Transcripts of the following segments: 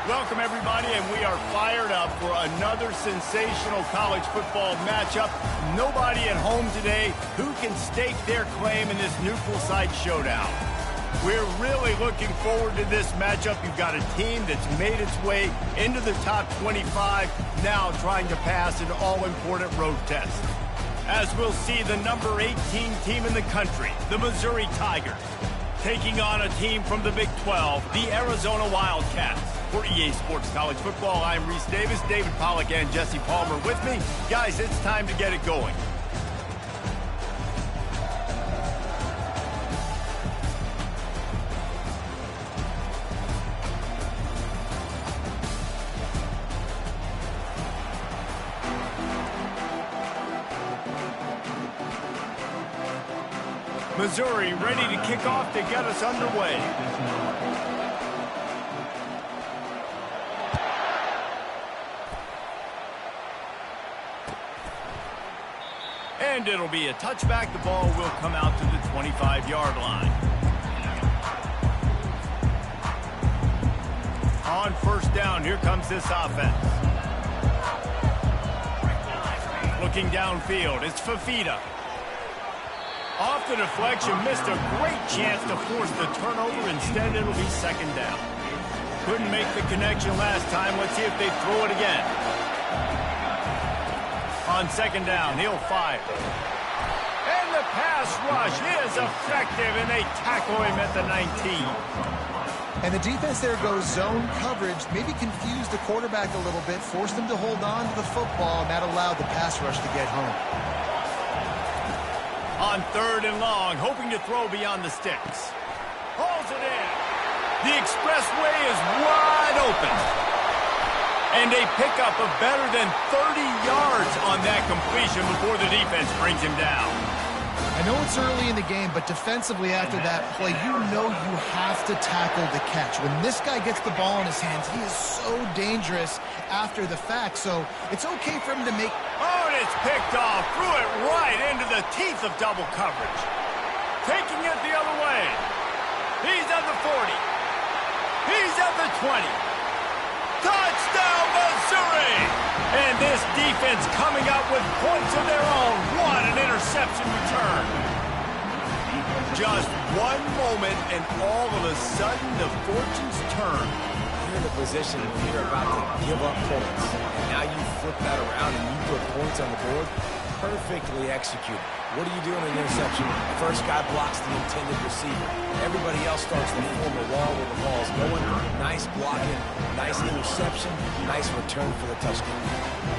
Welcome, everybody, and we are fired up for another sensational college football matchup. Nobody at home today who can stake their claim in this neutral site showdown. We're really looking forward to this matchup. You've got a team that's made its way into the top 25, now trying to pass an all-important road test. As we'll see, the number 18 team in the country, the Missouri Tigers, taking on a team from the Big 12, the Arizona Wildcats. For EA Sports College Football, I'm Reese Davis, David Pollack, and Jesse Palmer with me. Guys, it's time to get it going. Missouri ready to kick off to get us underway. And it'll be a touchback. The ball will come out to the 25-yard line. On first down, here comes this offense. Looking downfield, it's Fafita. Off the deflection, missed a great chance to force the turnover. Instead, it'll be second down. Couldn't make the connection last time. Let's see if they throw it again. On second down, he'll fire. And the pass rush is effective, and they tackle him at the 19. And the defense there goes zone coverage, maybe confused the quarterback a little bit, forced him to hold on to the football, and that allowed the pass rush to get home. On third and long, hoping to throw beyond the sticks. Hauls it in. The expressway is wide open. And a pickup of better than 30 yards on that completion before the defense brings him down. I know it's early in the game, but defensively after that play, you know you have to tackle the catch. When this guy gets the ball in his hands, he is so dangerous after the fact. So it's okay for him to make... Oh, and it's picked off. Threw it right into the teeth of double coverage. Taking it the other way. He's at the 40. He's at the 20. Touchdown, Missouri! And this defense coming up with points of their own. What an interception return. Just one moment, and all of a sudden, the fortunes turn. You're in a position where you're about to give up points. And now you flip that around and you put points on the board. Perfectly executed. What do you do in an interception? First guy blocks the intended receiver. Everybody else starts to form a wall where the ball's going. Nice blocking, nice interception, nice return for the touchdown.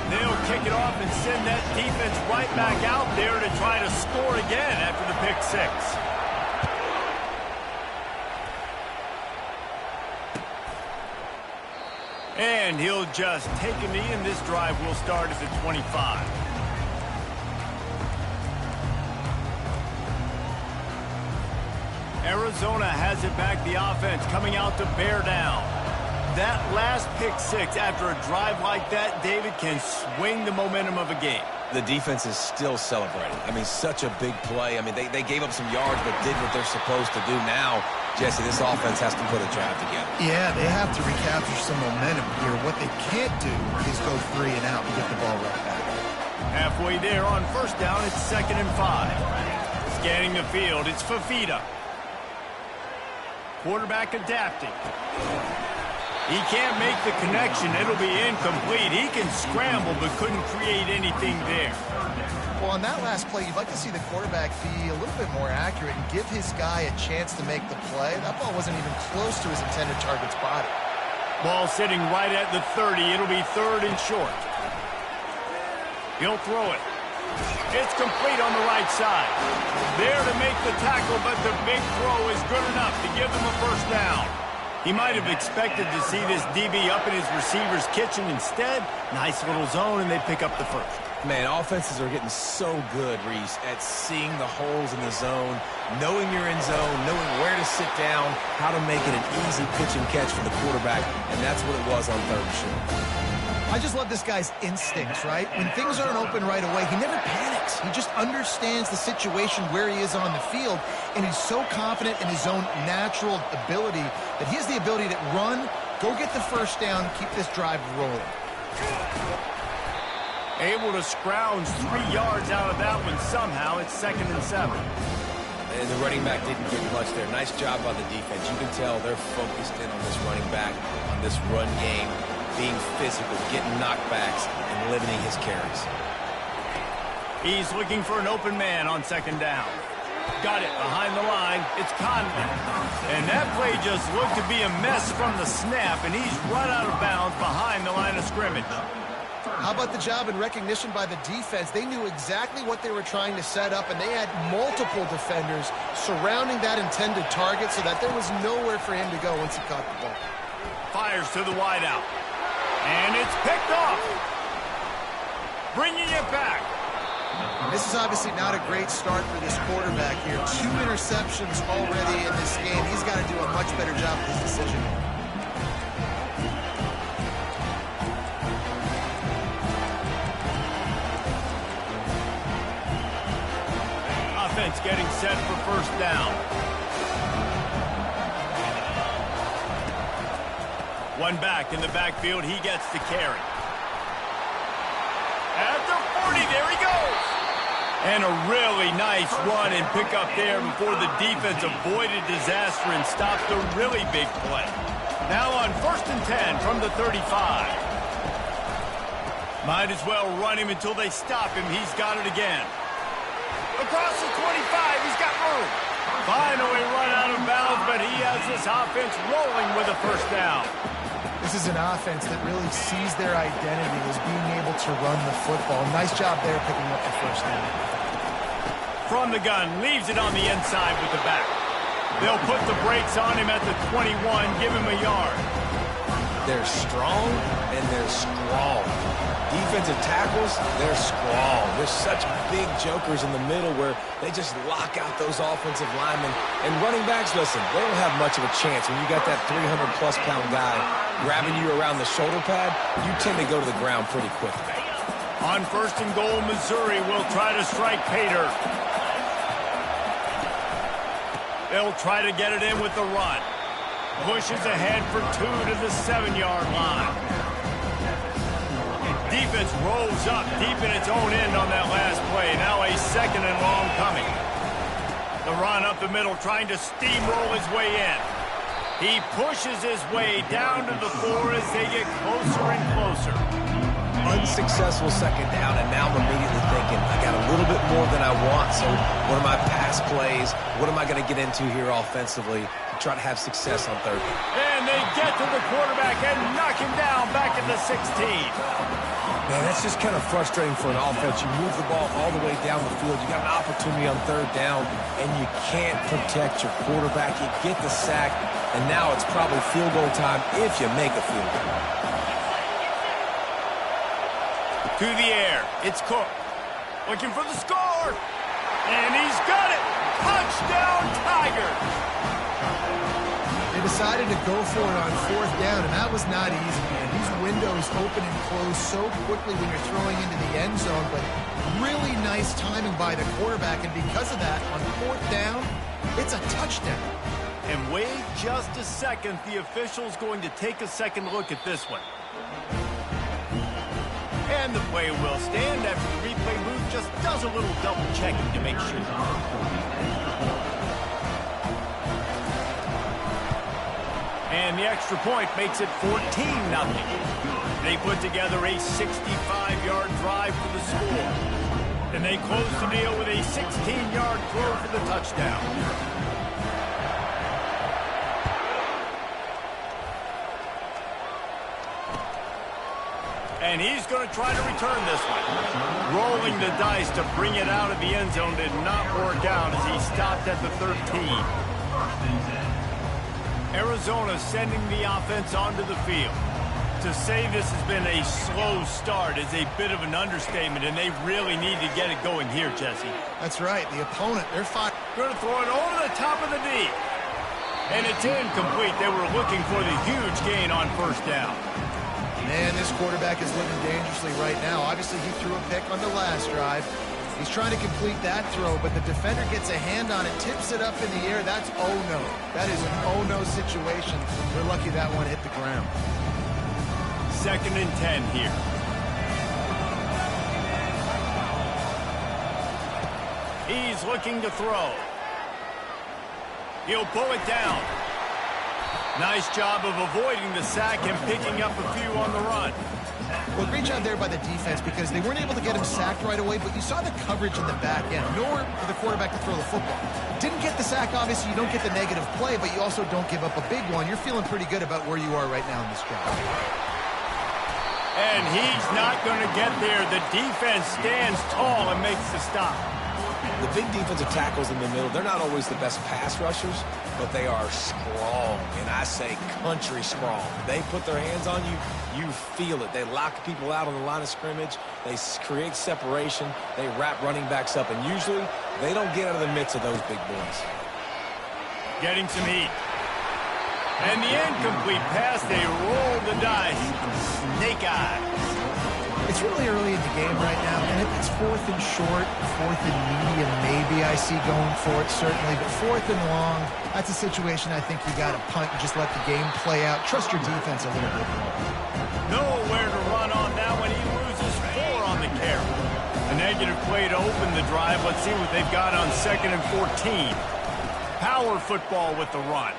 They'll kick it off and send that defense right back out there to try to score again after the pick six. And he'll just take a knee, and this drive will start at the 25. Arizona has it back, the offense coming out to bear down. That last pick six after a drive like that, David, can swing the momentum of a game. The defense is still celebrating. I mean, such a big play. I mean, they gave up some yards but did what they're supposed to do. Now, Jesse, this offense has to put a drive together. Yeah, they have to recapture some momentum here. What they can't do is go 3 and out and get the ball right back. Halfway there on first down, it's 2nd and 5. Scanning the field, it's Fafita. Quarterback adapting. He can't make the connection. It'll be incomplete. He can scramble but couldn't create anything there. Well, on that last play, you'd like to see the quarterback be a little bit more accurate and give his guy a chance to make the play. That ball wasn't even close to his intended target's body. Ball sitting right at the 30. It'll be 3rd and short. He'll throw it. It's complete on the right side. There to make the tackle, but the big throw is good enough to give them a first down. He might have expected to see this DB up in his receiver's kitchen. Instead, nice little zone, and they pick up the first. Man, offenses are getting so good, Reese, at seeing the holes in the zone, knowing you're in zone, knowing where to sit down, how to make it an easy pitch and catch for the quarterback, and that's what it was on 3rd and short. I just love this guy's instincts, right? When things aren't open right away, he never panics. He just understands the situation where he is on the field, and he's so confident in his own natural ability that he has the ability to run, Go get the first down, keep this drive rolling. Able to scrounge 3 yards out of that one somehow. It's 2nd and 7. And the running back didn't get much there. Nice job by the defense. You can tell they're focused in on this running back, on this run game, being physical, getting knockbacks, and limiting his carries. He's looking for an open man on 2nd down. Got it behind the line. It's Conley. And that play just looked to be a mess from the snap, and he's run out of bounds behind the line of scrimmage. How about the job and recognition by the defense? They knew exactly what they were trying to set up, and they had multiple defenders surrounding that intended target so that there was nowhere for him to go once he caught the ball. Fires to the wideout. And it's picked off. Bringing it back. This is obviously not a great start for this quarterback here. 2 interceptions already in this game. He's got to do a much better job with his decision. Offense getting set for first down. One back in the backfield. He gets the carry. At the 40, there he goes. And a really nice run and pick up there before the defense avoided disaster and stopped a really big play. Now on 1st and 10 from the 35. Might as well run him until they stop him. He's got it again. Across the 25, he's got room. Finally run out of bounds, but he has this offense rolling with a first down. This is an offense that really sees their identity as being able to run the football. Nice job there picking up the first down. From the gun, leaves it on the inside with the back. They'll put the brakes on him at the 21, give him a yard. They're strong, and they're strong. Defensive tackles, they're strong. There's such big jokers in the middle where they just lock out those offensive linemen. And running backs, listen, they don't have much of a chance. When you got that 300-plus pound guy grabbing you around the shoulder pad, you tend to go to the ground pretty quickly. On 1st and goal, Missouri will try to strike Pater. They'll try to get it in with the run. Pushes ahead for 2 to the 7-yard line. Defense rolls up deep in its own end on that last play. Now a 2nd and long coming. The run up the middle, trying to steamroll his way in. He pushes his way down to the 4 as they get closer and closer. Unsuccessful 2nd down, and now I'm immediately thinking, I got a little bit more than I want, so what are my pass plays? What am I going to get into here offensively to try to have success on 3rd? And they get to the quarterback and knock him down back at the 16. Man, that's just kind of frustrating for an offense. You move the ball all the way down the field. You got an opportunity on 3rd down, and you can't protect your quarterback. You get the sack, and now it's probably field goal time if you make a field goal. To the air, it's Cook. Looking for the score. And he's got it. Touchdown, Tigers. They decided to go for it on 4th down, and that was not easy, man. These windows open and close so quickly when you're throwing into the end zone, but really nice timing by the quarterback, and because of that, on 4th down, it's a touchdown. And wait just a second. The official's going to take a second look at this one. And the play will stand after the replay booth just does a little double checking to make sure. And the extra point makes it 14-0. They put together a 65-yard drive for the score. And they close the deal with a 16-yard throw for the touchdown. And he's going to try to return this one. Rolling the dice to bring it out of the end zone did not work out as he stopped at the 13. Arizona sending the offense onto the field. To say this has been a slow start is a bit of an understatement, and they really need to get it going here, Jesse. That's right. The opponent, they're fine. Going to throw it over the top of the D. And it's incomplete. They were looking for the huge gain on 1st down. Man, this quarterback is living dangerously right now. Obviously, he threw a pick on the last drive. He's trying to complete that throw, but the defender gets a hand on it, tips it up in the air. That's oh-no. That is an oh-no situation. They're lucky that one hit the ground. 2nd and 10 here. He's looking to throw. He'll pull it down. Nice job of avoiding the sack and picking up a few on the run. Well, great job there by the defense because they weren't able to get him sacked right away, but you saw the coverage in the back end. Nowhere for the quarterback to throw the football. Didn't get the sack, obviously. You don't get the negative play, but you also don't give up a big one. You're feeling pretty good about where you are right now in this drive. And he's not going to get there. The defense stands tall and makes the stop. The big defensive tackles in the middle, they're not always the best pass rushers, but they are strong, and I say country strong. They put their hands on you, you feel it. They lock people out on the line of scrimmage. They create separation. They wrap running backs up, and usually they don't get out of the midst of those big boys. Getting some heat. And the incomplete pass, they roll the dice. Snake eyes. It's really early in the game right now, and if it's 4th and short, 4th and medium, maybe I see going for it, certainly. But 4th and long, that's a situation I think you got to punt and just let the game play out. Trust your defense a little bit more. Nowhere to run on that one. He loses 4 on the carry. A negative play to open the drive. Let's see what they've got on 2nd and 14. Power football with the run.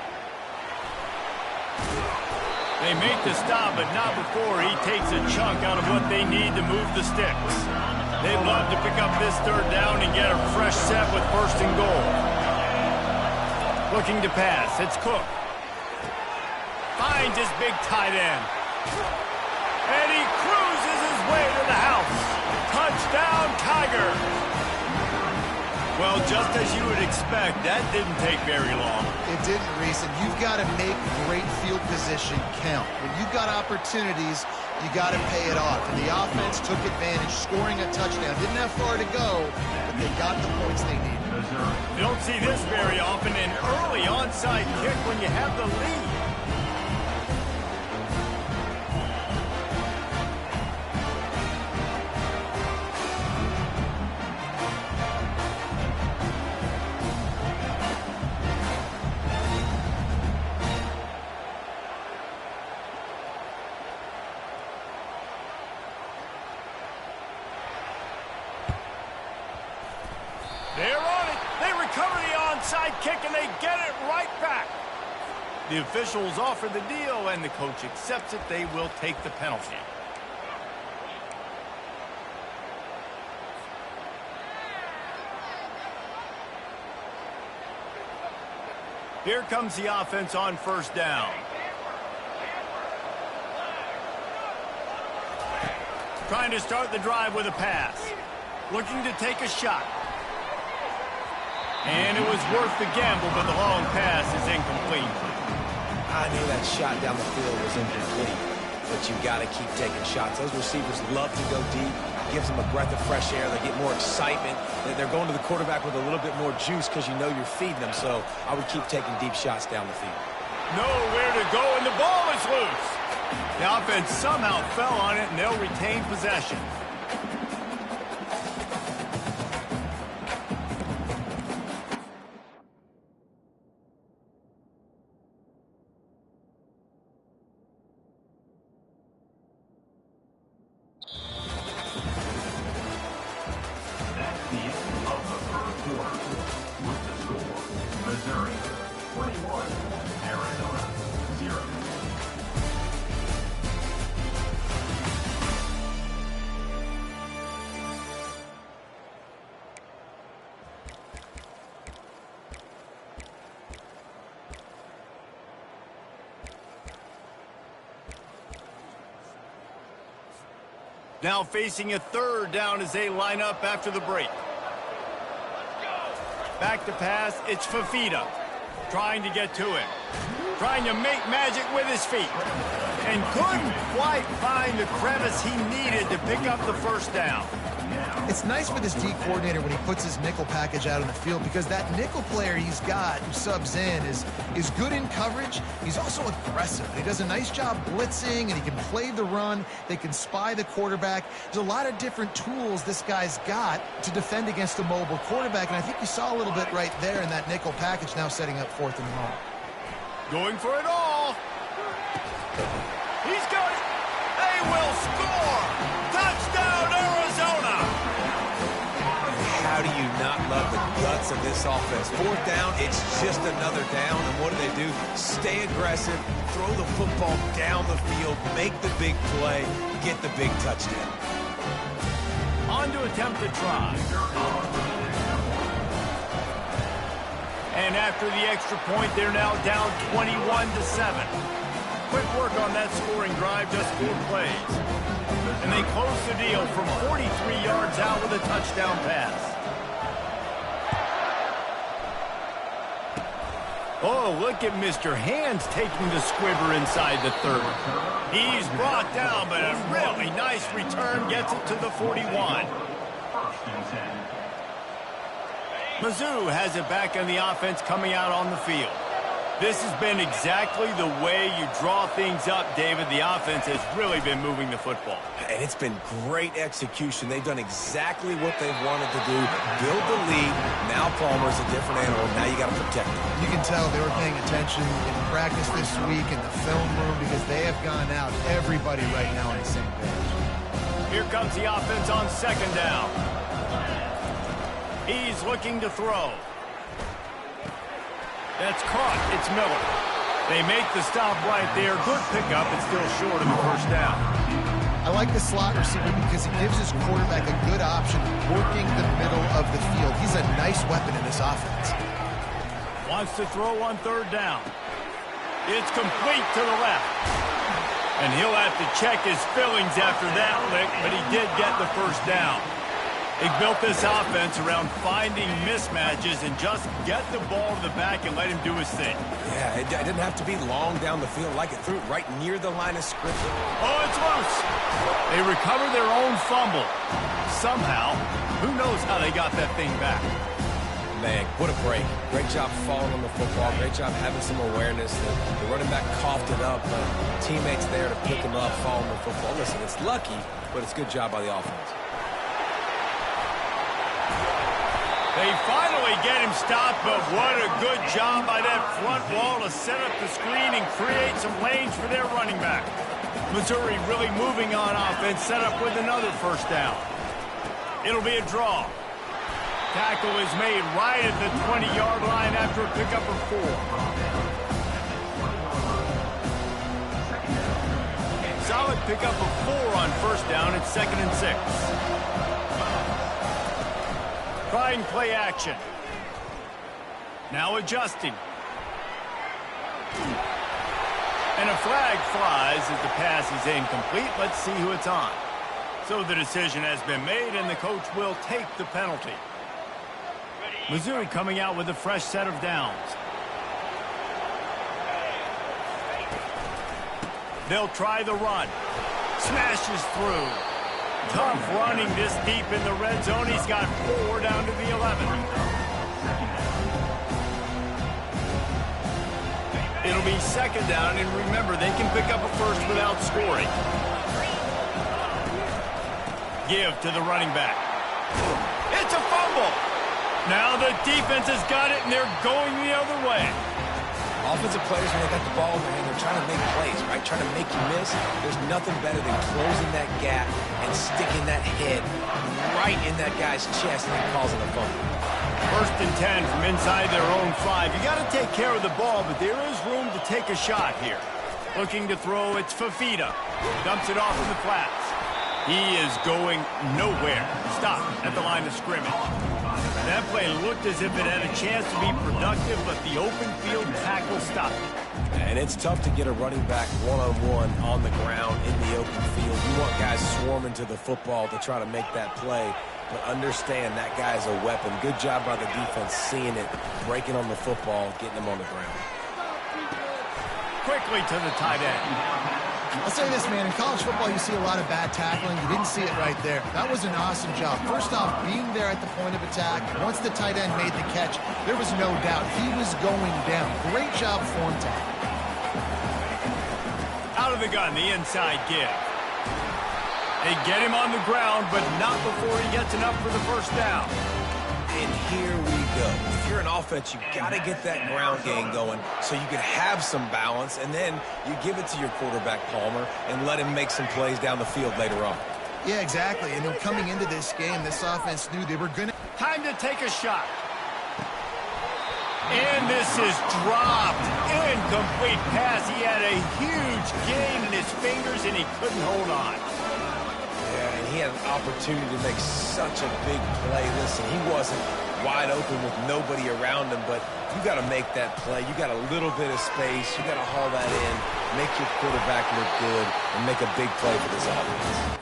They make the stop, but not before he takes a chunk out of what they need to move the sticks. They'd love to pick up this 3rd down and get a fresh set with 1st and goal. Looking to pass. It's Cook. Finds his big tight end. And he cruises his way to the house. Touchdown, Tiger. Well, just as you would expect, that didn't take very long. It didn't, Reese, and you've got to make great field position count. When you've got opportunities, you got to pay it off. And the offense took advantage, scoring a touchdown. Didn't have far to go, but they got the points they needed. You don't see this very often, an early onside kick when you have the lead. They're on it. They recover the onside kick, and they get it right back. The officials offer the deal, and the coach accepts it. They will take the penalty. Here comes the offense on 1st down. Trying to start the drive with a pass. Looking to take a shot. And it was worth the gamble, but the long pass is incomplete. I knew that shot down the field was incomplete, but you've got to keep taking shots. Those receivers love to go deep. Gives them a breath of fresh air. They get more excitement. They're going to the quarterback with a little bit more juice because you know you're feeding them. So I would keep taking deep shots down the field. Nowhere to go, and the ball is loose. The offense somehow fell on it, and they'll retain possession. Now facing a 3rd down as they line up after the break. Back to pass, it's Fafita. Trying to get to him. Trying to make magic with his feet. And couldn't quite find the crevice he needed to pick up the 1st down. It's nice for this D coordinator when he puts his nickel package out on the field, because that nickel player he's got who subs in is good in coverage. He's also aggressive. He does a nice job blitzing, and he can play the run. They can spy the quarterback. There's a lot of different tools this guy's got to defend against a mobile quarterback, and I think you saw a little bit right there in that nickel package, now setting up 4th and long. Going for it all. He's got it. They will score. Touchdown, Arizona. How do you not love the guts of this offense? 4th down, it's just another down, and what do? Stay aggressive, throw the football down the field, make the big play, get the big touchdown. On to attempt the try. And after the extra point, they're now down 21-7. Quick work on that scoring drive, just 4 plays. And they close the deal from 43 yards out with a touchdown pass. Oh, look at Mr. Hands taking the squibber inside the 30. He's brought down, but a really nice return gets it to the 41. Mizzou has it back on the offense coming out on the field. This has been exactly the way you draw things up, David. The offense has really been moving the football. And it's been great execution. They've done exactly what they've wanted to do. Build the lead. Now Palmer's a different animal. Now you got to protect him. You can tell they were paying attention in practice this week in the film room, because they have gone out, everybody right now on the same page. Here comes the offense on 2nd down. He's looking to throw. That's caught. It's Miller. They make the stop right there. Good pickup, but still short of the 1st down. I like the slot receiver because he gives his quarterback a good option working the middle of the field. He's a nice weapon in this offense. Wants to throw on 3rd down. It's complete to the left. And he'll have to check his fillings after that lick, but he did get the 1st down. They built this offense around finding mismatches and just get the ball to the back and let him do his thing. Yeah, it didn't have to be long down the field. Like it threw it right near the line of scrimmage. Oh, it's loose. They recover their own fumble. Somehow, who knows how they got that thing back. Man, what a break. Great job falling on the football. Great job having some awareness. The running back coughed it up, but teammates there to pick him up, fall on the football. Listen, it's lucky, but it's a good job by the offense. They finally get him stopped, but what a good job by that front wall to set up the screen and create some lanes for their running back. Missouri really moving on offense, set up with another 1st down. It'll be a draw. Tackle is made right at the 20-yard line after a pickup of 4. Solid pickup of 4 on 1st down. It's 2nd and 6. Trying play action. Now adjusting. And a flag flies as the pass is incomplete. Let's see who it's on. So the decision has been made, and the coach will take the penalty. Missouri coming out with a fresh set of downs. They'll try the run. Smashes through. Tough running this deep in the red zone. He's got 4 down to the 11. It'll be 2nd down, and remember, they can pick up a 1st without scoring. Give to the running back. It's a fumble. Now the defense has got it, and they're going the other way. Offensive players, when they got the ball in their hand, they're trying to make plays, right? Trying to make you miss. There's nothing better than closing that gap and sticking that head right in that guy's chest and causing a fumble. 1st and 10 from inside their own 5. You got to take care of the ball, but there is room to take a shot here. Looking to throw, it's Fafita. Dumps it off in the flats. He is going nowhere. Stop at the line of scrimmage. That play looked as if it had a chance to be productive, but the open field tackle stopped it. And it's tough to get a running back one-on-one on the ground in the open field. You want guys swarming to the football to try to make that play, but understand that guy is a weapon. Good job by the defense seeing it, breaking on the football, getting him on the ground. Quickly to the tight end. I'll say this, man. In college football, you see a lot of bad tackling. You didn't see it right there. That was an awesome job. First off, being there at the point of attack. Once the tight end made the catch, there was no doubt he was going down. Great job form tackle. Out of the gun, the inside give. They get him on the ground, but not before he gets enough for the first down. And here we go. If you're an offense, you got to get that ground game going so you can have some balance, and then you give it to your quarterback, Palmer, and let him make some plays down the field later on. Yeah, exactly. And then coming into this game, this offense knew they were going to... Time to take a shot. And this is dropped. Incomplete pass. He had a huge gain in his fingers, and he couldn't hold on. Yeah, and he had an opportunity to make such a big play. Listen, he wasn't wide open with nobody around him, but you got to make that play. You got a little bit of space. You got to haul that in, make your quarterback look good, and make a big play for this offense.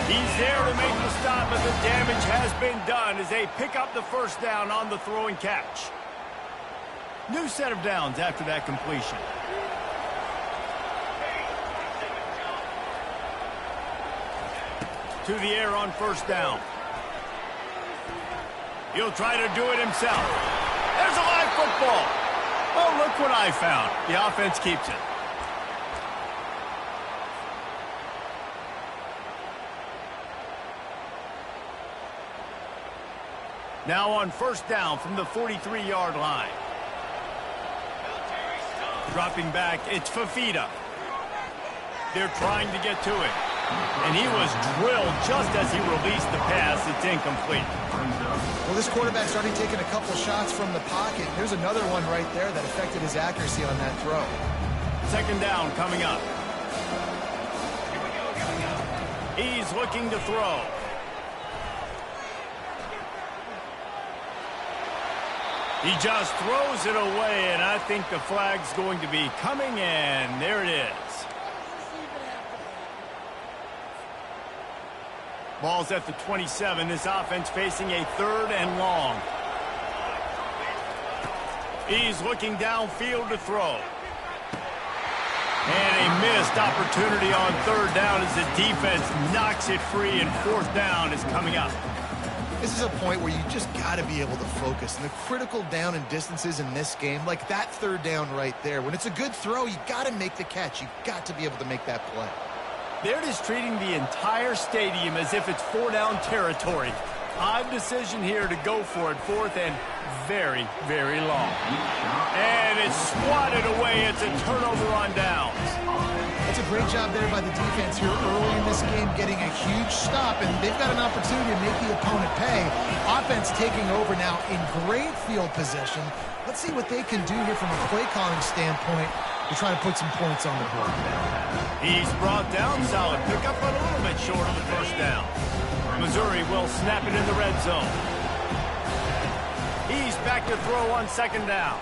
He's there to make the stop, but the damage has been done as they pick up the first down on the throw and catch. New set of downs after that completion. To the air on first down. He'll try to do it himself. There's a live football. Oh, look what I found. The offense keeps it. Now on first down from the 43-yard line. Dropping back, it's Fafita. They're trying to get to it. And he was drilled just as he released the pass. It's incomplete. Well, this quarterback's already taken a couple shots from the pocket. There's another one right there that affected his accuracy on that throw. Second down coming up. He's looking to throw. He just throws it away, and I think the flag's going to be coming in. There it is. Ball's at the 27. This offense facing a third and long. He's looking downfield to throw. And a missed opportunity on third down as the defense knocks it free, and fourth down is coming up. This is a point where you just got to be able to focus. And the critical down and distances in this game, like that third down right there, when it's a good throw, you got to make the catch. You got to be able to make that play. They're just treating the entire stadium as if it's four-down territory. Odd decision here to go for it. 4th and very, very long. And it's swatted away. It's a turnover on downs. That's a great job there by the defense here early in this game, getting a huge stop, and they've got an opportunity to make the opponent pay. Offense taking over now in great field position. Let's see what they can do here from a play calling standpoint to try to put some points on the board. He's brought down. Solid pickup, but a little bit short of the first down. Missouri will snap it in the red zone. He's back to throw on 2nd down.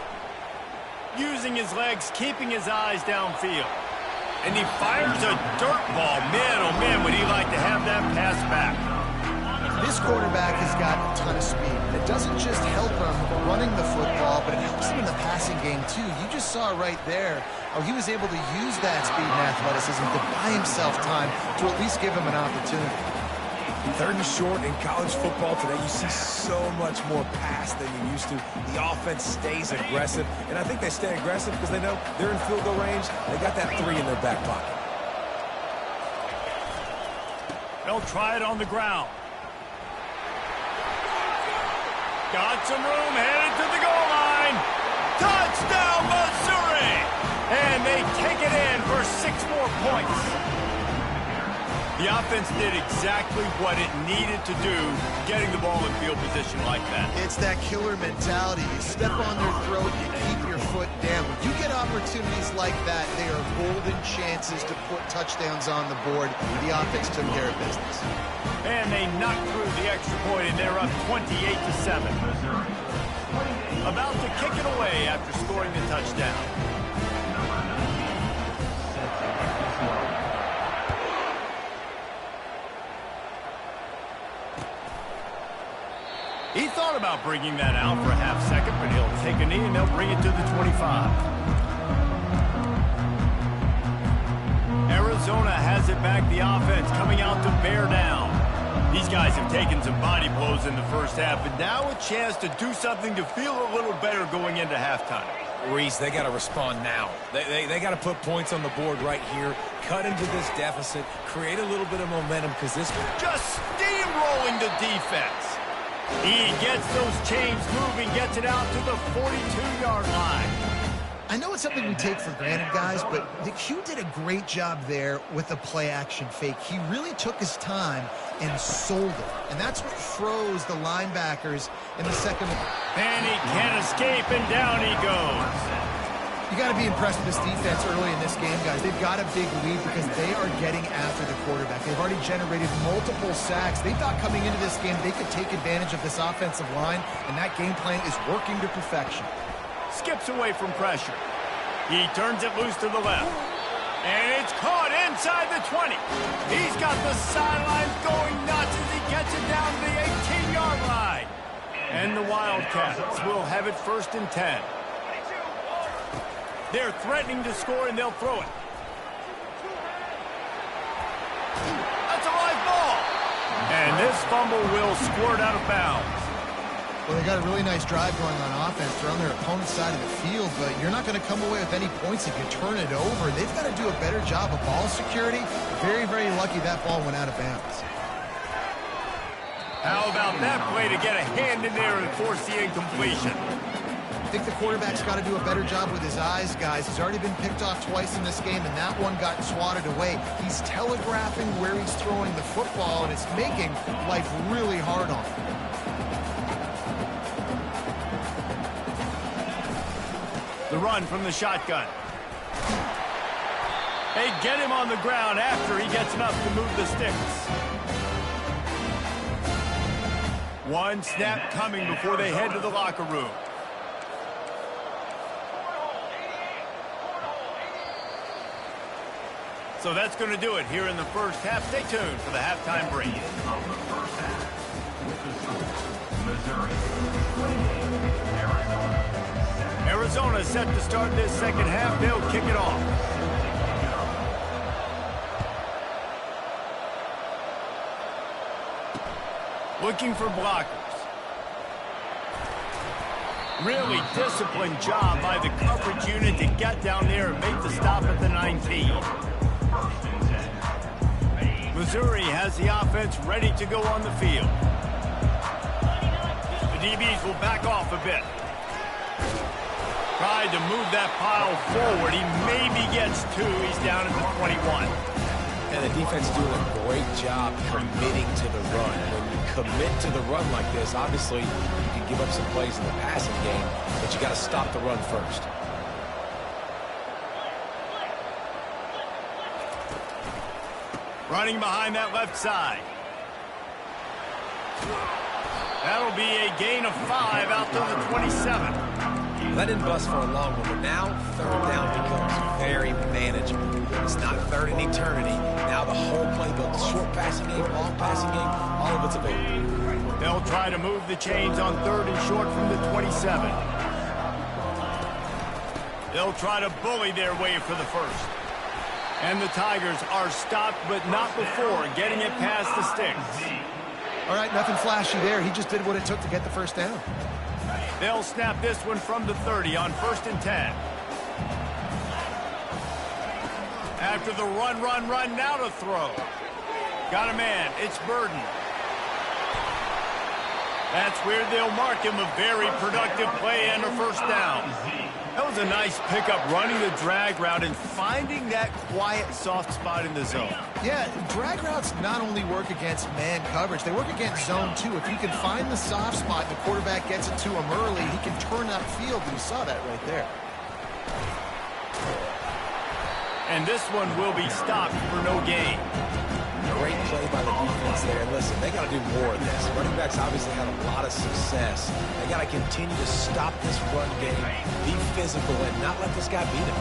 Using his legs, keeping his eyes downfield. And he fires a dirt ball. Man, oh man, would he like to have that pass back. This quarterback has got a ton of speed. It doesn't just help him running the football, but it helps him in the passing game too. You just saw right there how he was able to use that speed and athleticism to buy himself time to at least give him an opportunity. 3rd and short in college football today, you see so much more pass than you used to. The offense stays aggressive, and I think they stay aggressive because they know they're in field goal range. They got that 3 in their back pocket. They'll try it on the ground. Got some room, headed to the goal line. Touchdown, Missouri! And they take it in for 6 more points. The offense did exactly what it needed to do, getting the ball in field position like that. It's that killer mentality. You step on their throat, you keep your foot down. When you get opportunities like that, they are golden chances to put touchdowns on the board. The offense took care of business. And they knocked through the extra point, and they're up 28-7. About to kick it away after scoring the touchdown. He thought about bringing that out for a half second, but he'll take a knee and they'll bring it to the 25. Arizona has it back. The offense coming out to bear down. These guys have taken some body blows in the first half, but now a chance to do something to feel a little better going into halftime. Reese, they got to respond now. They got to put points on the board right here, cut into this deficit, create a little bit of momentum because this just steamrolling the defense. He gets those chains moving, gets it out to the 42-yard line. I know it's something we take for granted, guys, but Hugh did a great job there with the play-action fake. He really took his time and sold it, and that's what froze the linebackers in the second. And he can't escape, and down he goes. You got to be impressed with this defense early in this game, guys. They've got a big lead because they are getting after the quarterback. They've already generated multiple sacks. They thought coming into this game they could take advantage of this offensive line, and that game plan is working to perfection. Skips away from pressure. He turns it loose to the left. And it's caught inside the 20. He's got the sidelines going nuts as he gets it down to the 18-yard line. And the Wildcats will have it 1st and 10. They're threatening to score, and they'll throw it. That's a live ball. And this fumble will squirt out of bounds. Well, they got a really nice drive going on offense. They're on their opponent's side of the field, but you're not going to come away with any points if you turn it over. They've got to do a better job of ball security. Very, very lucky that ball went out of bounds. How about that play to get a hand in there and force the incompletion? I think the quarterback's got to do a better job with his eyes, guys. He's already been picked off twice in this game, and that one got swatted away. He's telegraphing where he's throwing the football, and it's making life really hard on him. The run from the shotgun. They get him on the ground after he gets enough to move the sticks. One snap coming before they head to the locker room. So that's going to do it here in the first half. Stay tuned for the halftime break. Arizona set to start this second half. They'll kick it off. Looking for blockers. Really disciplined job by the coverage unit to get down there and make the stop at the 19. Missouri has the offense ready to go on the field. DBs will back off a bit. Tried to move that pile forward. He maybe gets 2. He's down at the 21. And the defense doing a great job committing to the run. When you commit to the run like this, obviously you can give up some plays in the passing game, but you got to stop the run first. Running behind that left side. That'll be a gain of 5 out to the 27. That didn't bust for a long one, but now third down becomes very manageable. It's not third in eternity. Now the whole playbook, short passing game, long passing game, all of it's available. They'll try to move the chains on 3rd and short from the 27. They'll try to bully their way for the first. And the Tigers are stopped, but not before getting it past the sticks. All right, nothing flashy there. He just did what it took to get the first down. They'll snap this one from the 30 on 1st and 10. After the run, now to throw. Got a man. It's Burden. That's where they'll mark him a very productive play and a first down. That was a nice pickup, running the drag route and finding that quiet, soft spot in the zone. Yeah, drag routes not only work against man coverage, they work against zone too. If you can find the soft spot, the quarterback gets it to him early, he can turn that field, and you saw that right there. And this one will be stopped for no gain. Great play by the defense there. And listen, they got to do more of this. Running backs obviously had a lot of success. They got to continue to stop this run game, be physical, and not let this guy beat him.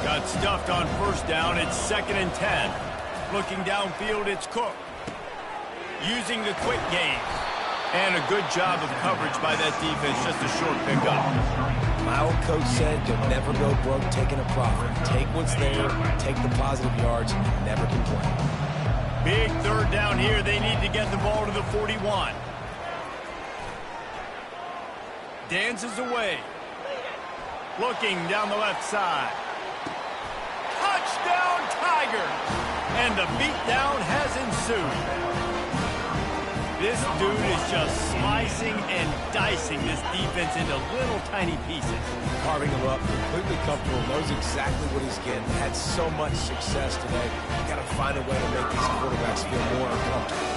Got stuffed on first down. It's 2nd and 10. Looking downfield, it's Cook. Using the quick game. And a good job of coverage by that defense. Just a short pickup. My old coach said to never go broke taking a profit. Take what's there, take the positive yards, never complain. Big 3rd down here. They need to get the ball to the 41. Dances away. Looking down the left side. Touchdown, Tigers! And the beatdown has ensued. This dude is just slicing and dicing this defense into little tiny pieces. Carving him up, completely comfortable, knows exactly what he's getting. Had so much success today. You got to find a way to make these quarterbacks feel more uncomfortable.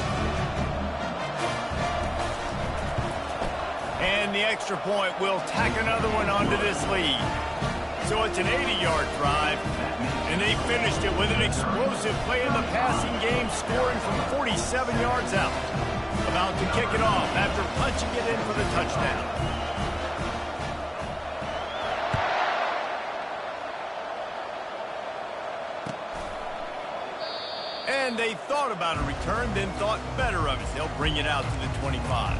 And the extra point will tack another one onto this lead. So it's an 80-yard drive, and they finished it with an explosive play in the passing game, scoring from 47 yards out. About to kick it off after punching it in for the touchdown. And they thought about a return, then thought better of it. They'll bring it out to the 25.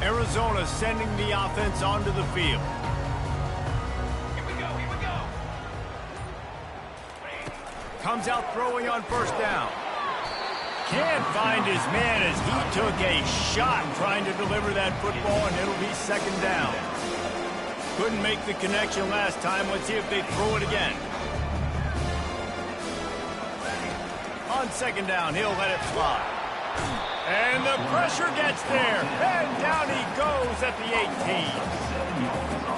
Arizona sending the offense onto the field. Comes out throwing on first down. Can't find his man as he took a shot trying to deliver that football, and it'll be 2nd down. Couldn't make the connection last time. Let's see if they throw it again. On 2nd down, he'll let it fly. And the pressure gets there. And down he goes at the 18.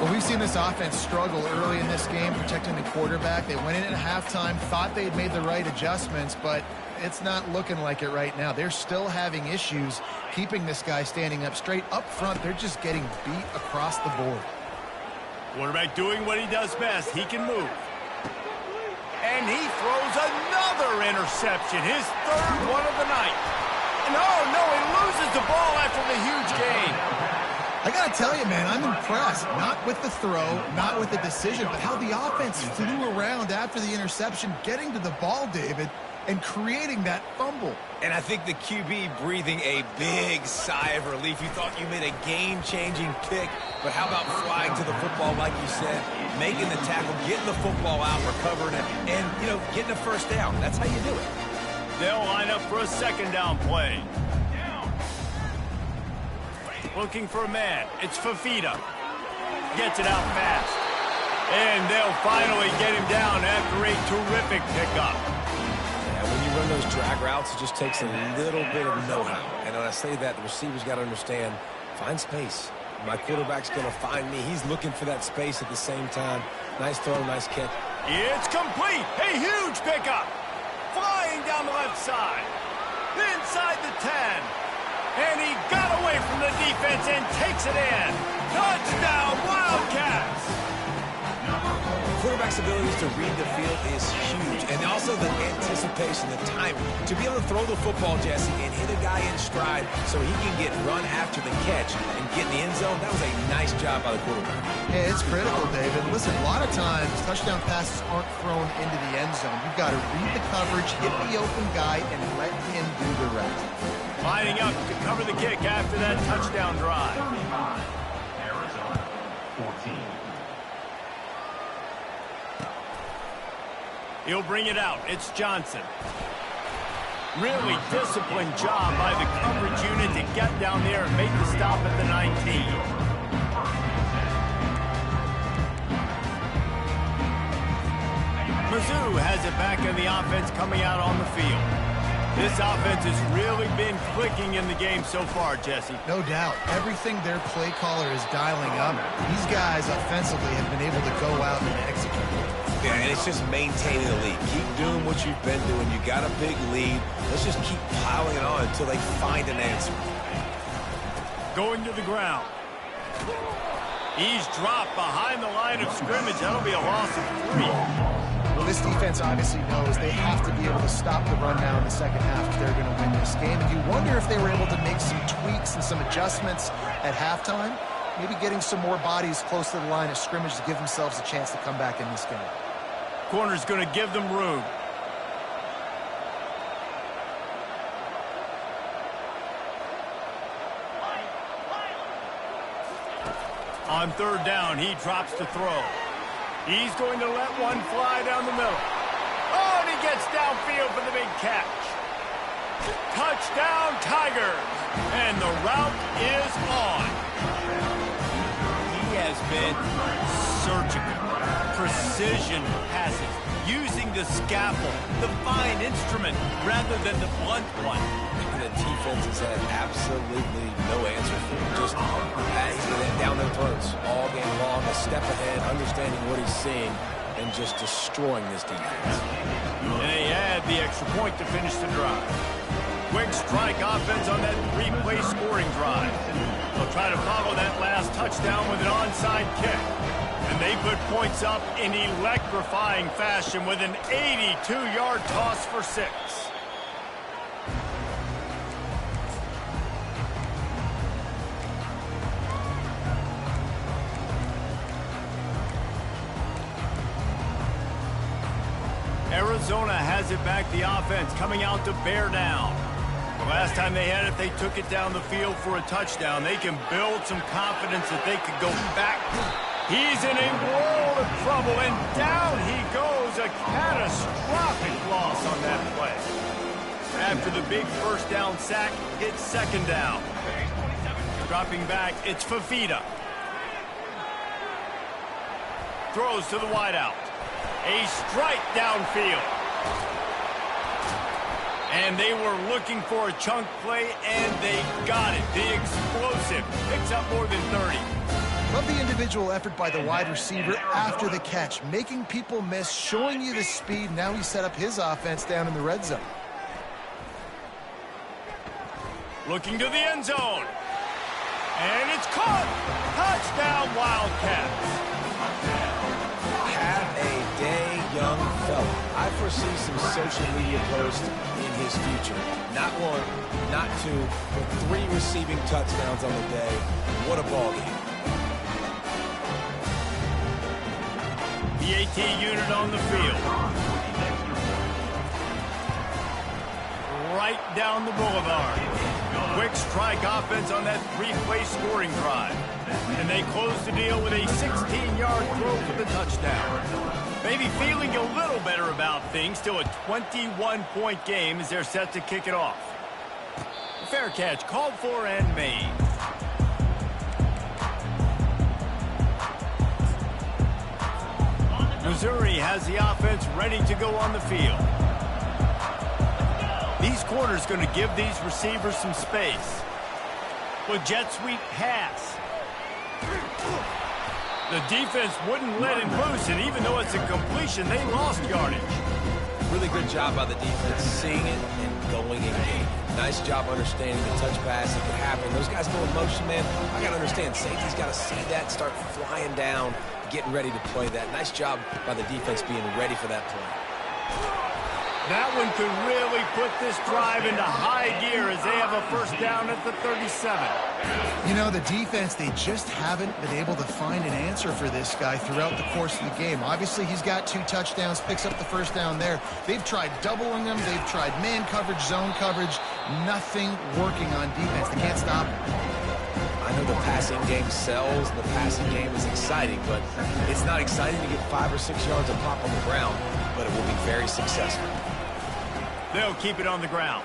Well, we've seen this offense struggle early in this game protecting the quarterback. They went in at halftime, thought they had made the right adjustments, but it's not looking like it right now. They're still having issues keeping this guy standing up straight. Up front, they're just getting beat across the board. Quarterback doing what he does best. He can move. And he throws another interception, his 3rd one of the night. And oh, no, he loses the ball after the huge gain. I got to tell you, man, I'm impressed. Not with the throw, not with the decision, but how the offense flew around after the interception, getting to the ball, David, and creating that fumble. And I think the QB breathing a big sigh of relief. You thought you made a game-changing pick, but how about flying to the football, like you said, making the tackle, getting the football out, recovering it, and, you know, getting a first down. That's how you do it. They'll line up for a 2nd down play. Looking for a man. It's Fafita. Gets it out fast. And they'll finally get him down after a terrific pickup. Yeah, when you run those drag routes, it just takes a little bit of know-how. And when I say that, the receiver's got to understand, find space. My quarterback's going to find me. He's looking for that space at the same time. Nice throw, nice kick. It's complete. A huge pickup. Flying down the left side. Inside the 10. And he got away from the defense and takes it in. Touchdown, Wildcats. Quarterback's abilities to read the field is huge. And also the anticipation, the timing. To be able to throw the football, Jesse, and hit a guy in stride so he can get run after the catch and get in the end zone, that was a nice job by the quarterback. Yeah, it's critical, David. Listen, a lot of times, touchdown passes aren't thrown into the end zone. You've got to read the coverage, hit the open guy, and let him do the rest. Lining up to cover the kick after that touchdown drive. Arizona 14. He'll bring it out. It's Johnson. Really disciplined job by the coverage unit to get down there and make the stop at the 19. Mizzou has it back in the offense coming out on the field. This offense has really been clicking in the game so far, Jesse. No doubt. Everything their play caller is dialing up. These guys offensively have been able to go out and execute. Yeah, and it's just maintaining the lead. Keep doing what you've been doing. You got a big lead. Let's just keep piling it on until they find an answer. Going to the ground. He's dropped behind the line of scrimmage. That'll be a loss of 3. Well, this defense obviously knows they have to be able to stop the run now in the second half if they're going to win this game. And you wonder if they were able to make some tweaks and some adjustments at halftime, maybe getting some more bodies close to the line of scrimmage to give themselves a chance to come back in this game. Corner's going to give them room. On third down, he drops to throw. He's going to let one fly down the middle. Oh, and he gets downfield for the big catch. Touchdown, Tigers. And the route is on. He has been surgical. Precision passes. Using the scaffold, the fine instrument, rather than the blunt one. The defense has had absolutely no answer for him. Just he's been down their throats all game long, a step ahead, understanding what he's seeing, and just destroying this defense. And they add the extra point to finish the drive. Quick strike offense on that 3-play scoring drive. They'll try to follow that last touchdown with an onside kick. And they put points up in electrifying fashion with an 82-yard toss for 6. Arizona has it back, the offense coming out to bear down. The last time they had it, they took it down the field for a touchdown. They can build some confidence that they could go back. He's in a world of trouble, and down he goes. A catastrophic loss on that play. After the big first down sack, it's second down. Dropping back, it's Fafita. Throws to the wideout. A strike downfield. And they were looking for a chunk play, and they got it. The explosive picks up more than 30. Love the individual effort by the wide receiver after the catch, making people miss, showing you the speed. Now he set up his offense down in the red zone. Looking to the end zone. And it's caught. Touchdown, Wildcats. Have a day, young fella. I foresee some social media posts in his future. Not one, not two, but 3 receiving touchdowns on the day. What a ball game. The AT unit on the field. Right down the boulevard. Quick strike offense on that 3-play scoring drive. And they close the deal with a 16-yard throw for the touchdown. Maybe feeling a little better about things. Still a 21-point game as they're set to kick it off. Fair catch called for and made. Missouri has the offense ready to go on the field. These corners going to give these receivers some space. With jet sweep pass. The defense wouldn't let him loose, and even though it's a completion, they lost yardage. Really good job by the defense, seeing it and going in game. Nice job understanding the touch pass that could happen. Those guys go in motion, man. I got to understand, safety's got to see that, start flying down, getting ready to play that. Nice job by the defense being ready for that play. That one could really put this drive into high gear as they have a first down at the 37. You know, the defense, they just haven't been able to find an answer for this guy throughout the course of the game. Obviously, he's got 2 touchdowns, picks up the first down there. They've tried doubling him. They've tried man coverage, zone coverage. Nothing working on defense. They can't stop him. I know the passing game sells, the passing game is exciting, but it's not exciting to get 5 or 6 yards of pop on the ground, but it will be very successful. They'll keep it on the ground.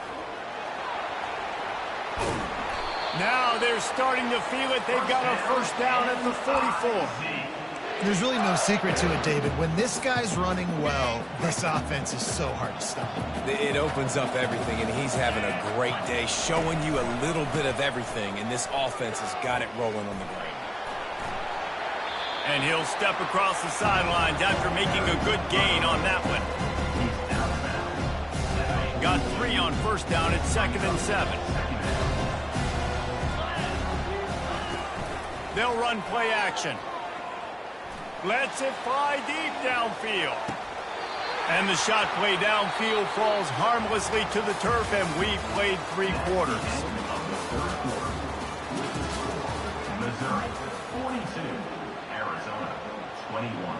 Now they're starting to feel it. They've got a first down at the 44. There's really no secret to it, David. When this guy's running well, this offense is so hard to stop. It opens up everything, and he's having a great day, showing you a little bit of everything, and this offense has got it rolling on the ground. And he'll step across the sidelines after making a good gain on that one. Got 3 on first down at 2nd and 7. They'll run play action. Lets it fly deep downfield. And the shot play downfield falls harmlessly to the turf, and we've played 3 quarters. Missouri 42, Arizona 21.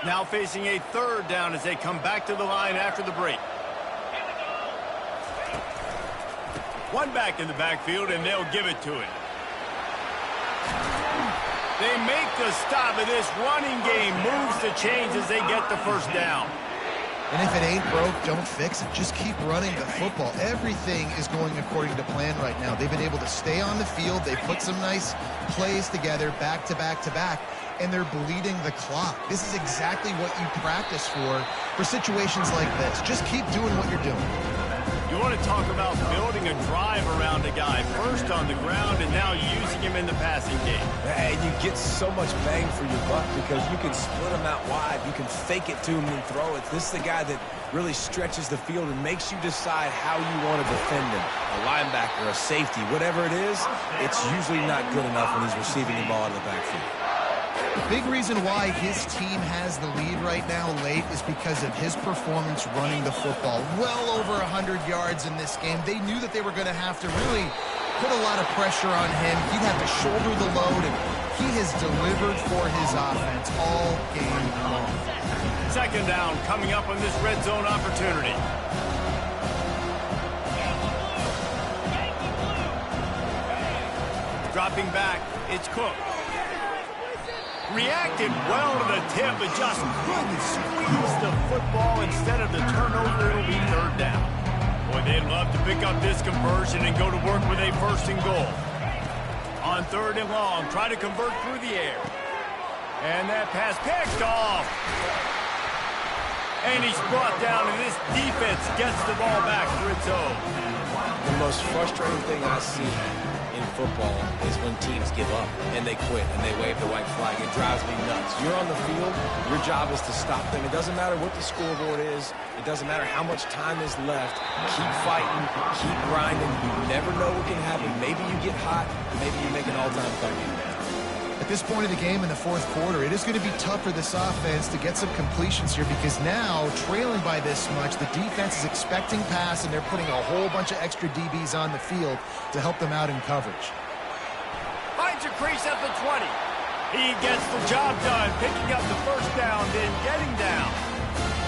Now facing a 3rd down as they come back to the line after the break. One back in the backfield, and they'll give it to him. They make the stop of this running game, moves the chains as they get the first down. And if it ain't broke, don't fix it. Just keep running the football. Everything is going according to plan right now. They've been able to stay on the field. They put some nice plays together back to back to back, and they're bleeding the clock. This is exactly what you practice for situations like this. Just keep doing what you're doing. You want to talk about building a drive around a guy, first on the ground and now using him in the passing game. And you get so much bang for your buck because you can split him out wide. You can fake it to him and throw it. This is the guy that really stretches the field and makes you decide how you want to defend him. A linebacker, a safety, whatever it is, it's usually not good enough when he's receiving the ball in the backfield. Big reason why his team has the lead right now late is because of his performance running the football. Well over 100 yards in this game. They knew that they were going to have to really put a lot of pressure on him. He'd have to shoulder the load, and he has delivered for his offense all game long. 2nd down coming up on this red zone opportunity. Dropping back, it's Cook. Reacted well to the tip, but just couldn't squeeze the football. Instead of the turnover, it'll be 3rd down. Boy, they'd love to pick up this conversion and go to work with a 1st and goal. On 3rd and long, try to convert through the air. And that pass picked off. And he's brought down, and this defense gets the ball back for its own. The most frustrating thing I see in football is when teams give up and they quit and they wave the white flag. It drives me nuts. You're on the field. Your job is to stop them. It doesn't matter what the scoreboard is. It doesn't matter how much time is left. Keep fighting. Keep grinding. You never know what can happen. Maybe you get hot. Maybe you make an all-time comeback. At this point of the game in the 4th quarter, it is going to be tough for this offense to get some completions here because now, trailing by this much, the defense is expecting pass, and they're putting a whole bunch of extra DBs on the field to help them out in coverage. Finds a crease at the 20. He gets the job done, picking up the first down, then getting down.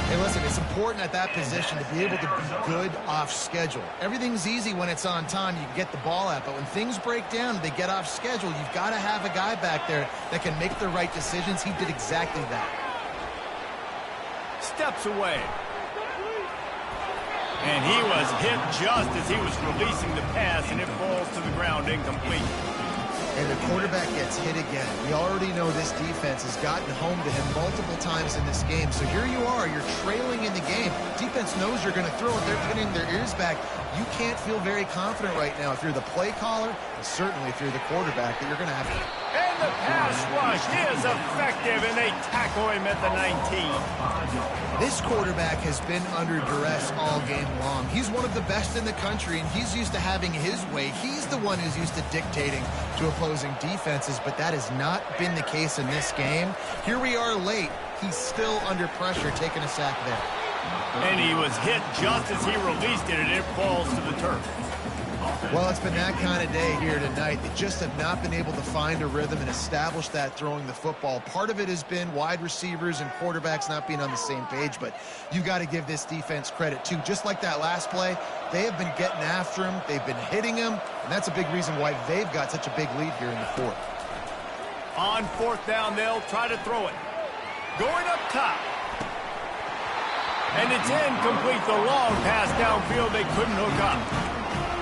Hey, listen, it's important at that position to be able to be good off schedule. Everything's easy when it's on time. You can get the ball out. But when things break down, they get off schedule, you've got to have a guy back there that can make the right decisions. He did exactly that. Steps away. And he was hit just as he was releasing the pass, and it falls to the ground incomplete. and the quarterback gets hit again. We already know this defense has gotten home to him multiple times in this game. So here you are, you're trailing in the game. Defense knows you're going to throw it. They're getting their ears back. You can't feel very confident right now if you're the play caller, and certainly if you're the quarterback, that you're going to have to. And the pass rush is effective, and they tackle him at the 19. This quarterback has been under duress all game long. He's one of the best in the country, and he's used to having his way. He's the one who's used to dictating to opposing defenses, but that has not been the case in this game. Here we are late. He's still under pressure, taking a sack there. And he was hit just as he released it, and it falls to the turf. Well, it's been that kind of day here tonight. They just have not been able to find a rhythm and establish that throwing the football. Part of it has been wide receivers and quarterbacks not being on the same page, but you got to give this defense credit too. Just like that last play, they have been getting after him. They've been hitting him, and that's a big reason why they've got such a big lead here in the fourth. On fourth down, they'll try to throw it. Going up top. And it's incomplete. The long pass downfield, they couldn't hook up.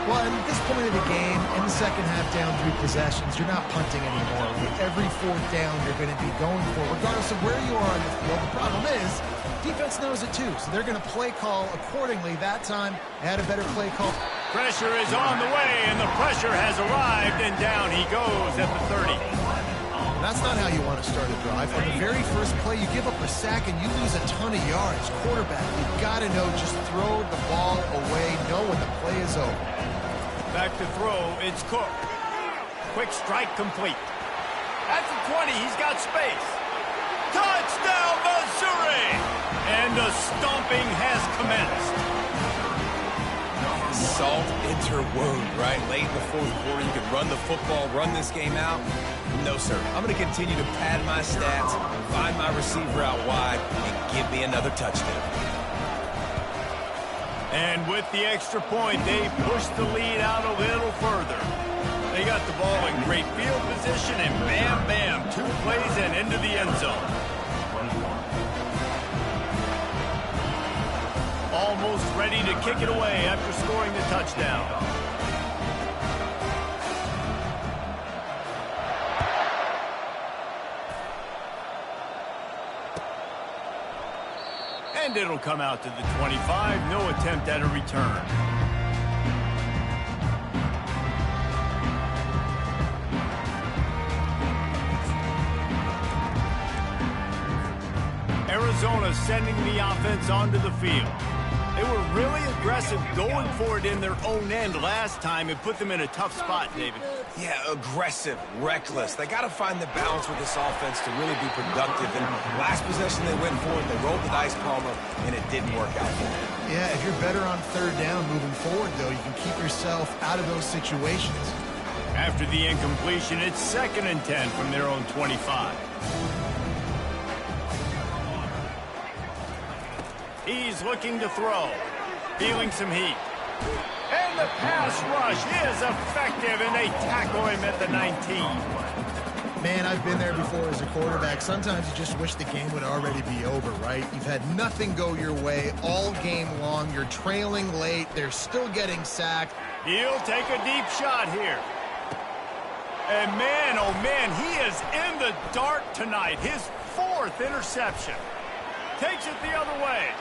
Well, at this point of the game, in the second half down 3 possessions, you're not punting anymore. With every fourth down, you're going to be going for, regardless of where you are on the field. The problem is, defense knows it too, so they're going to play call accordingly. That time, they had a better play call. Pressure is on the way, and the pressure has arrived, and down he goes at the 30. That's not how you want to start a drive. On the very first play, you give up a sack and you lose a ton of yards. Quarterback, you've got to know, just throw the ball away, know when the play is over. Back to throw, it's Cook. Quick strike complete. At the 20, he's got space. Touchdown, Missouri! And the stomping has commenced. Salt into wound, right? Late in the fourth quarter, you can run the football, run this game out. No, sir. I'm going to continue to pad my stats, find my receiver out wide, and give me another touchdown. And with the extra point, they push the lead out a little further. They got the ball in great field position, and bam, bam, 2 plays and into the end zone. Almost ready to kick it away after scoring the touchdown. And it'll come out to the 25. No attempt at a return. Arizona sending the offense onto the field. They were really aggressive going for it in their own end last time and put them in a tough spot, David. Yeah, aggressive, reckless. They got to find the balance with this offense to really be productive. And last possession they went for it, they rolled the dice, Palmer, and it didn't work out for them. Yeah, if you're better on third down moving forward, though, you can keep yourself out of those situations. After the incompletion, it's 2nd and 10 from their own 25. He's looking to throw, feeling some heat. And the pass rush is effective, and they tackle him at the 19. Man, I've been there before as a quarterback. Sometimes you just wish the game would already be over, right? You've had nothing go your way all game long. You're trailing late. They're still getting sacked. He'll take a deep shot here. And man, oh man, he is in the dark tonight. His 4th interception. Takes it the other way.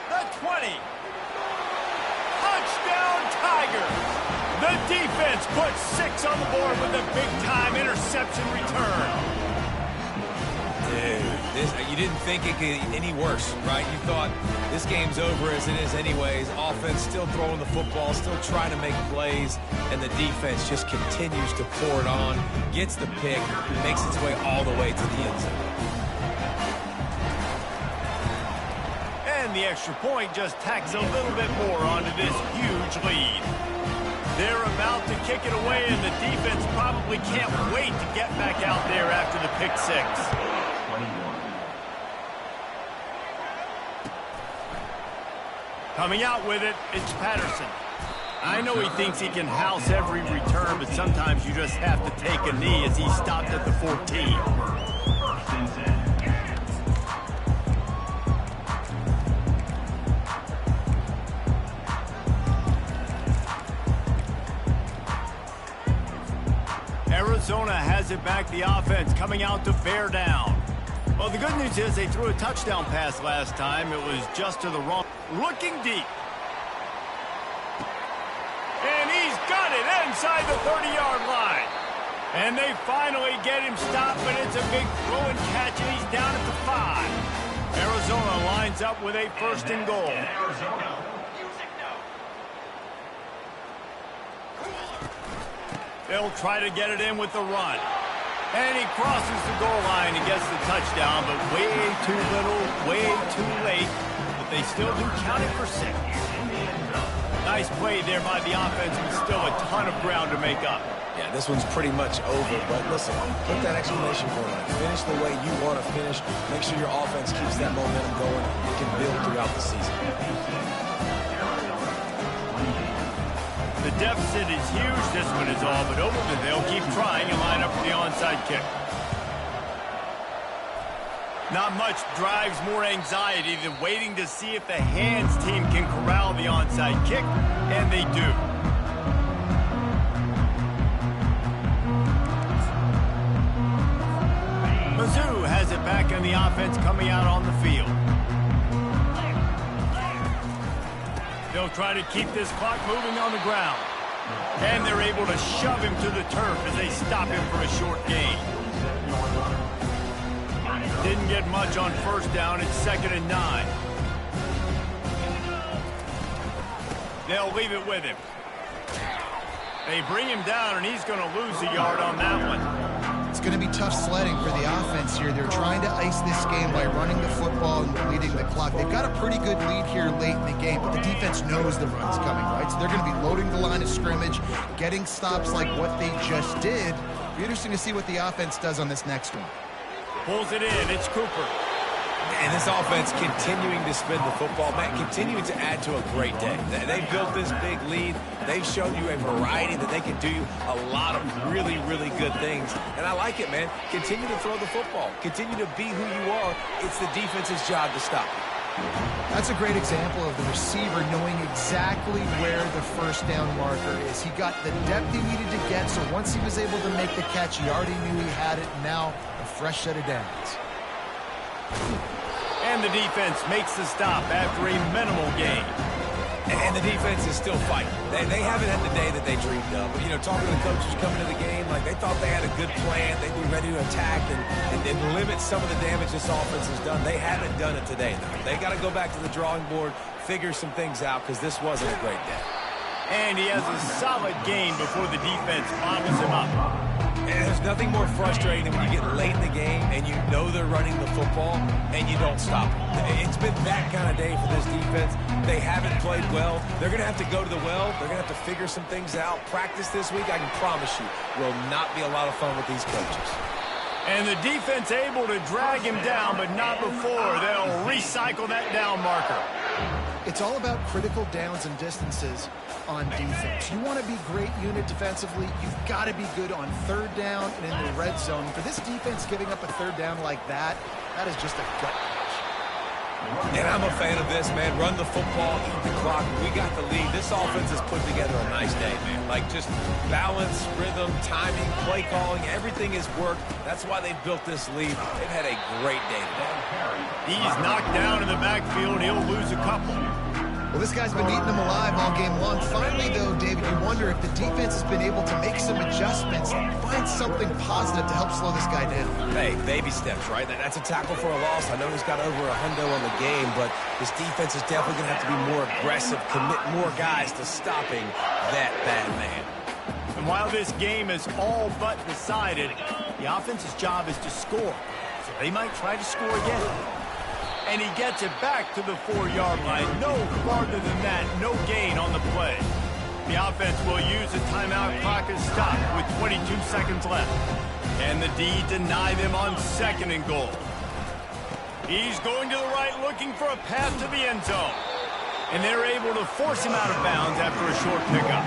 The 20. Touchdown, Tigers. The defense puts 6 on the board with a big-time interception return. Dude, you didn't think it could get any worse, right? You thought this game's over as it is anyways. Offense still throwing the football, still trying to make plays, and the defense just continues to pour it on, gets the pick, makes its way all the way to the end zone. And the extra point just tacks a little bit more onto this huge lead. They're about to kick it away, and the defense probably can't wait to get back out there after the pick 6. 21. Coming out with it, it's Patterson. I know he thinks he can house every return, but sometimes you just have to take a knee as he stopped at the 14. 1st and 10. it back. The offense coming out to bear down. Well, the good news is they threw a touchdown pass last time. It was just to the wrong. Looking deep. And he's got it inside the 30-yard line. And they finally get him stopped, but it's a big throw and catch, and he's down at the 5. Arizona lines up with a first and goal. They'll try to get it in with the run. And he crosses the goal line and gets the touchdown, but way too little, way too late. But they still do count it for 6. Nice play there by the offense, but still a ton of ground to make up. Yeah, this one's pretty much over, but listen, put that exclamation point on it. Finish the way you want to finish. Make sure your offense keeps that momentum going. It can build throughout the season. The deficit is huge. This one is all but over, but they'll keep trying and line up for the onside kick. Not much drives more anxiety than waiting to see if the hands team can corral the onside kick, and they do. Mizzou has it back in the offense coming out on the field. They'll try to keep this clock moving on the ground. And they're able to shove him to the turf as they stop him for a short gain. Didn't get much on first down. It's 2nd and 9. They'll leave it with him. They bring him down, and he's going to lose a yard on that one. It's going to be tough sledding for the offense here. They're trying to ice this game by running the football and leading the clock. They've got a pretty good lead here late in the game, but the defense knows the run's coming, right? So they're going to be loading the line of scrimmage, getting stops like what they just did. It'll be interesting to see what the offense does on this next one. Pulls it in. It's Cooper. And this offense continuing to spin the football, man, continuing to add to a great day. They built this big lead. They've shown you a variety that they can do a lot of really, really good things. And I like it, man. Continue to throw the football. Continue to be who you are. It's the defense's job to stop you. That's a great example of the receiver knowing exactly where the first down marker is. He got the depth he needed to get, so once he was able to make the catch, he already knew he had it. Now, a fresh set of downs. And the defense makes the stop after a minimal gain. And the defense is still fighting. They haven't had the day that they dreamed of. You know, talking to the coaches coming to the game, like they thought they had a good plan. They'd be ready to attack and limit some of the damage this offense has done. They haven't done it today, though. They got to go back to the drawing board, figure some things out, because this wasn't a great day. And he has a solid gain before the defense bottles him up. And there's nothing more frustrating than when you get late in the game and you know they're running the football and you don't stop them. It's been that kind of day for this defense. They haven't played well. They're going to have to go to the well. They're going to have to figure some things out. Practice this week, I can promise you, will not be a lot of fun with these coaches. And the defense able to drag him down, but not before. They'll recycle that down marker. It's all about critical downs and distances on defense. You want to be great unit defensively, you've got to be good on third down and in the red zone. For this defense giving up a third down like that, that is just a gut punch. And I'm a fan of this, man. Run the football, eat the clock. We got the lead. This offense has put together a nice day, man. Like just balance, rhythm, timing, play calling, everything has worked. That's why they've built this lead. They've had a great day today. He's knocked down in the backfield. He'll lose a couple. Well, this guy's been eating them alive all game long. Finally, though, David, you wonder if the defense has been able to make some adjustments, find something positive to help slow this guy down. Hey, baby steps, right? That's a tackle for a loss. I know he's got over a hundo on the game, but this defense is definitely going to have to be more aggressive, commit more guys to stopping that bad man. And while this game is all but decided, the offense's job is to score. So they might try to score again. And he gets it back to the 4-yard line. No farther than that, no gain on the play. The offense will use the timeout. Clock is stopped with 22 seconds left. And the D deny them on 2nd and goal. He's going to the right, looking for a path to the end zone. And they're able to force him out of bounds after a short pickup.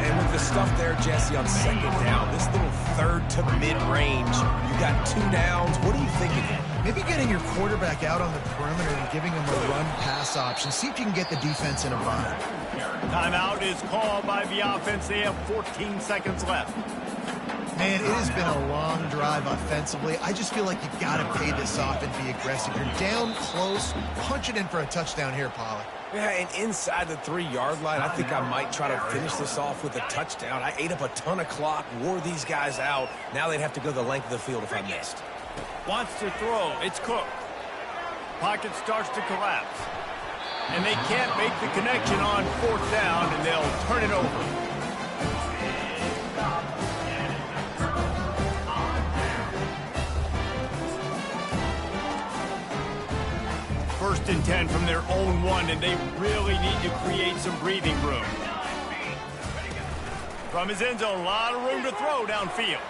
And with the stuff there, Jesse, on 2nd down, this little third to mid-range, you got 2 downs. What are you thinking here? Maybe getting your quarterback out on the perimeter and giving him a run-pass option. See if you can get the defense in a bind. Timeout is called by the offense. They have 14 seconds left. Man, it has been a long drive offensively. I just feel like you've got to pay this off and be aggressive. You're down close. Punch it in for a touchdown here, Pollack. Yeah, and inside the 3-yard line, I think I might try to finish this off with a touchdown. I ate up a ton of clock, wore these guys out. Now they'd have to go the length of the field if I missed. Wants to throw. It's Cook. Pocket starts to collapse. And they can't make the connection on 4th down, and they'll turn it over. First and 10 from their own 1, and they really need to create some breathing room. From his end zone, a lot of room to throw downfield.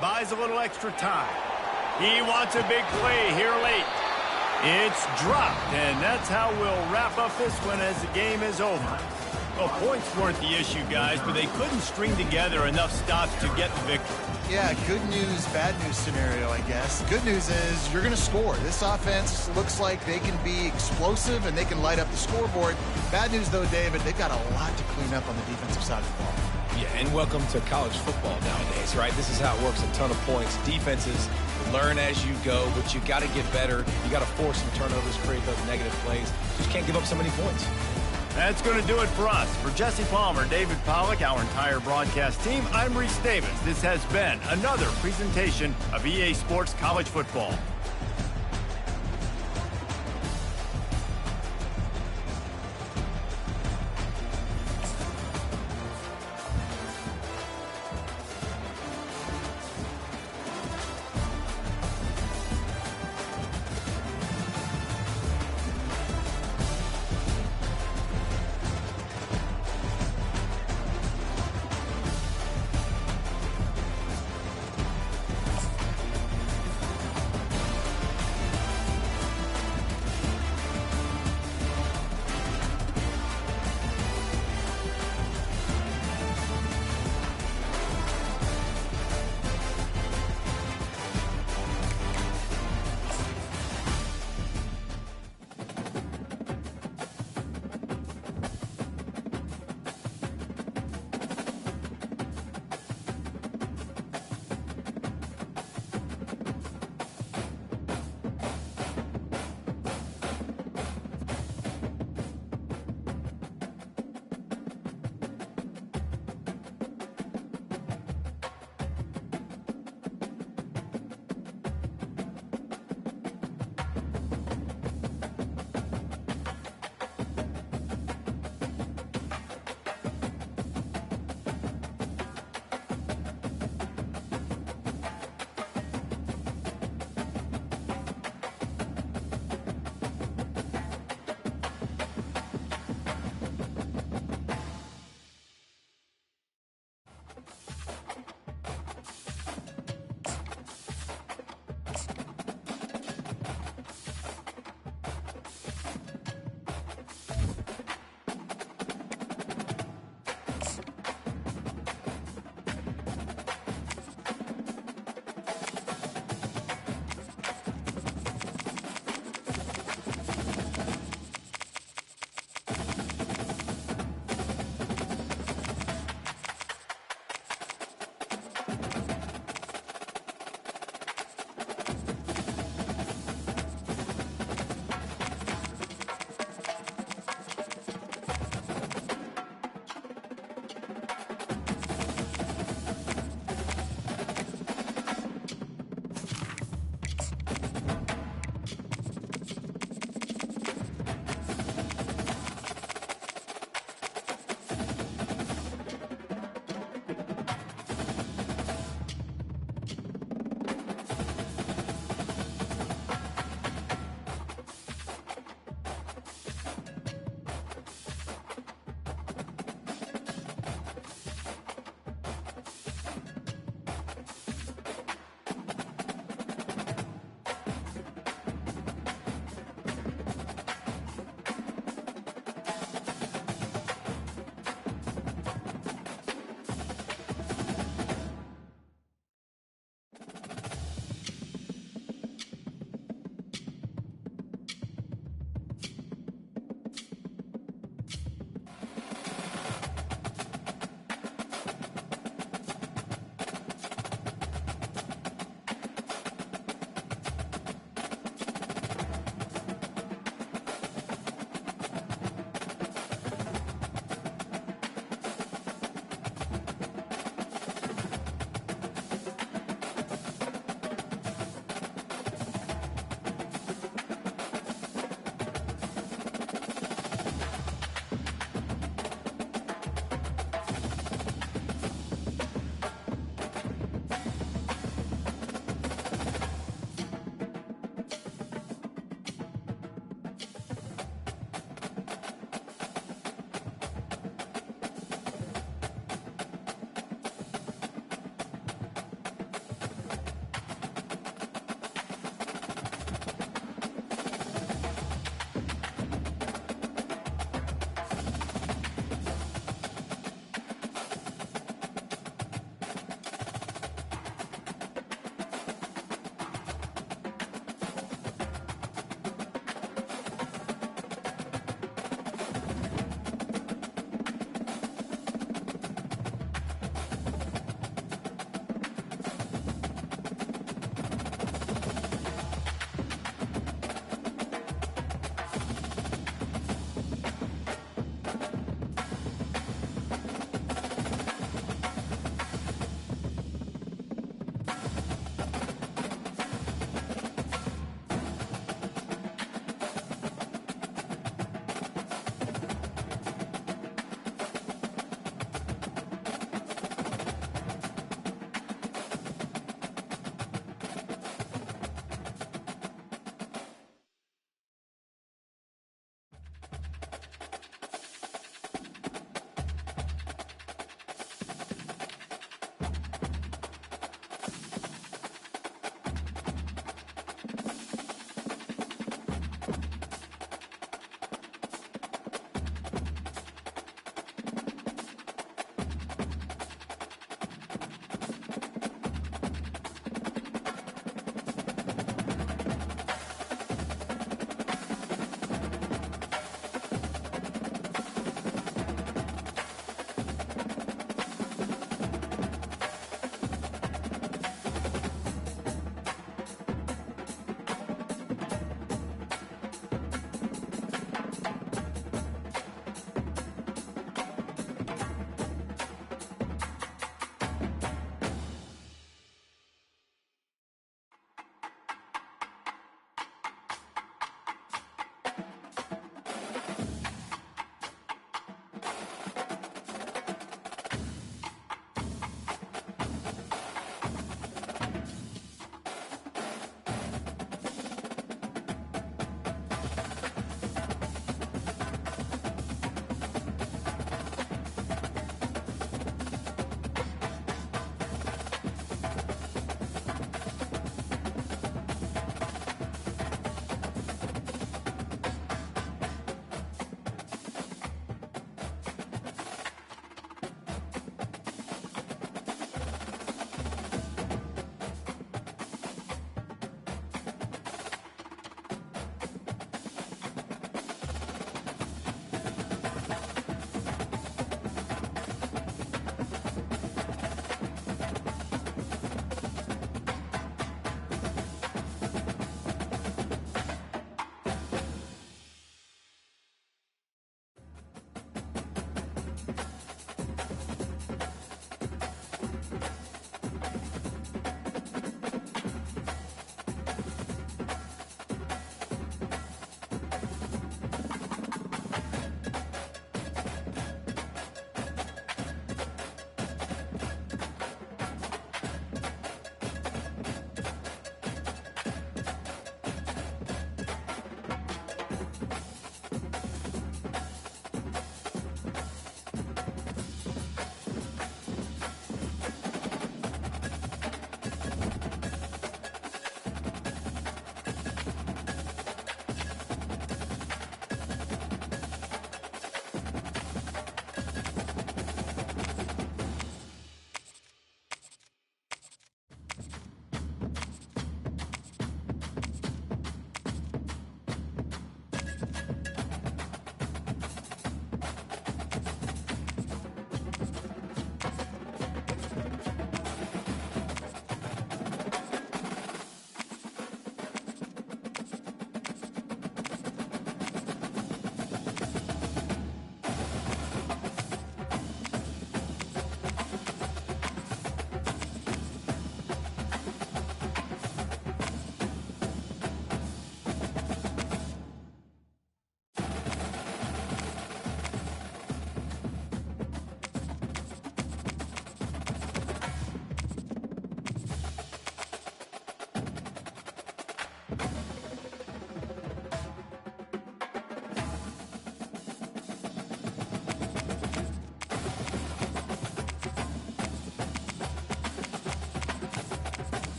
Buys a little extra time. He wants a big play here late. It's dropped, and that's how we'll wrap up this one as the game is over. Well, points weren't the issue, guys, but they couldn't string together enough stops to get the victory. Yeah, good news, bad news scenario, I guess. Good news is you're going to score. This offense looks like they can be explosive and they can light up the scoreboard. Bad news, though, David, they've got a lot to clean up on the defensive side of the ball. Yeah, and welcome to college football nowadays, right? This is how it works, a ton of points. Defenses learn as you go, but you got to get better. You got to force some turnovers, create those negative plays. Just can't give up so many points. That's going to do it for us. For Jesse Palmer, David Pollack, our entire broadcast team, I'm Reese Davis. This has been another presentation of EA Sports College Football.